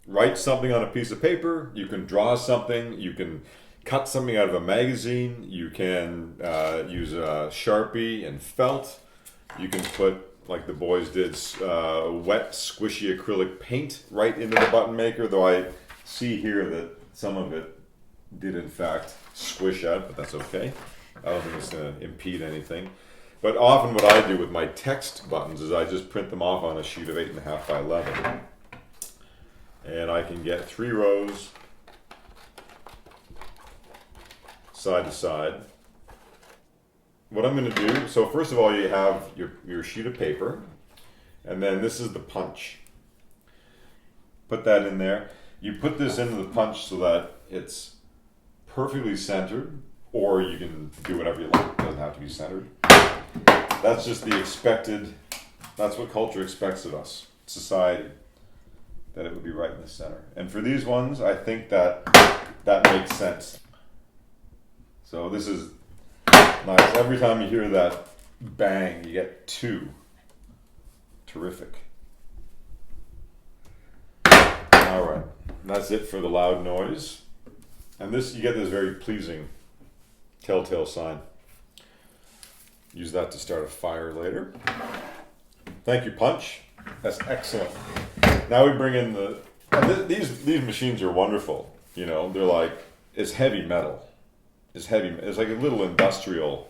write something on a piece of paper, you can draw something, you can cut something out of a magazine, you can use a Sharpie and felt, you can put, like the boys did, wet squishy acrylic paint right into the button maker, though I see here that some of it did in fact squish out, but that's okay. I don't think it's going to impede anything. But often what I do with my text buttons is I just print them off on a sheet of 8.5 by 11. And I can get 3 rows side to side. What I'm going to do, so first of all you have your sheet of paper, and then this is the punch. Put that in there. You put this into the punch so that it's perfectly centered, or you can do whatever you like. It doesn't have to be centered. That's just the expected, that's what culture expects of us, society, that it would be right in the center. And for these ones, I think that makes sense. So this is nice. Every time you hear that bang, you get 2. Terrific. All right, that's it for the loud noise. And this, you get this very pleasing telltale sign. Use that to start a fire later. Thank you, punch. That's excellent. Now we bring in these machines are wonderful. You know, they're like, it's heavy metal. It's like a little industrial,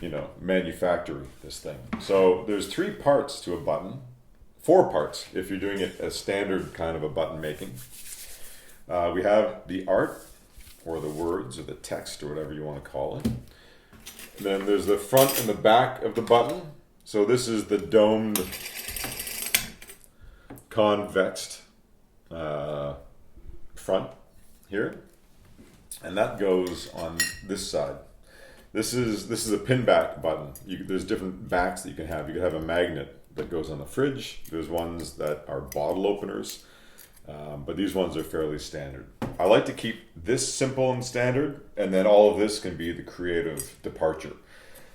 you know, manufactory, this thing. So there's 3 parts to a button, 4 parts if you're doing it as standard kind of a button making. We have the art, or the words, or the text, or whatever you want to call it. Then there's the front and the back of the button. So this is the domed, convexed front here. And that goes on this side. This is a pin back button. There's different backs that you can have. You can have a magnet that goes on the fridge. There's ones that are bottle openers, but these ones are fairly standard. I like to keep this simple and standard, and then all of this can be the creative departure.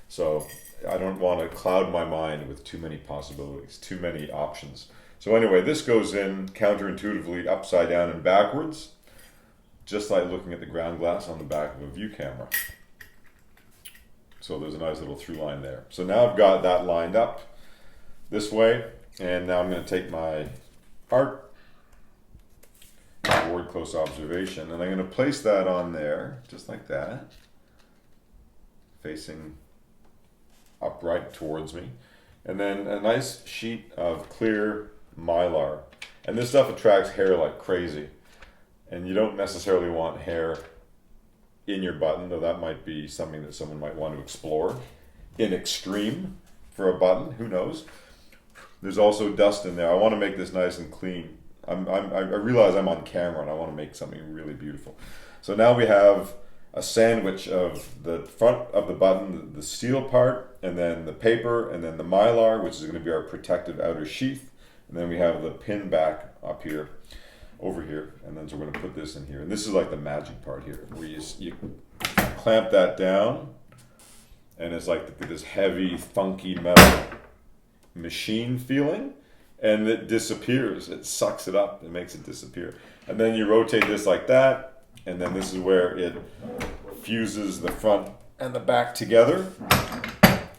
So I don't want to cloud my mind with too many possibilities, too many options. So anyway, this goes in counterintuitively upside down and backwards, just like looking at the ground glass on the back of a view camera. So there's a nice little through line there. So now I've got that lined up this way, and now I'm going to take my art, word close observation, and I'm going to place that on there, just like that, facing upright towards me. And then a nice sheet of clear Mylar. And this stuff attracts hair like crazy. And you don't necessarily want hair in your button, though that might be something that someone might want to explore in extreme for a button, who knows. There's also dust in there. I want to make this nice and clean. I realize I'm on camera and I want to make something really beautiful. So now we have a sandwich of the front of the button, the steel part, and then the paper, and then the Mylar, which is going to be our protective outer sheath. And then we have the pin back up here, over here, and then so we're going to put this in here. And this is like the magic part here, where you clamp that down, and it's like this heavy, funky metal machine feeling, and it disappears. It sucks it up. It makes it disappear. And then you rotate this like that, and then this is where it fuses the front and the back together.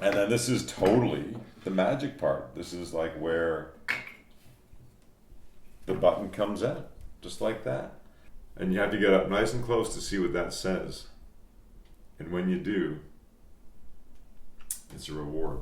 And then this is totally the magic part. This is like where the button comes out, just like that. And you have to get up nice and close to see what that says. And when you do, it's a reward.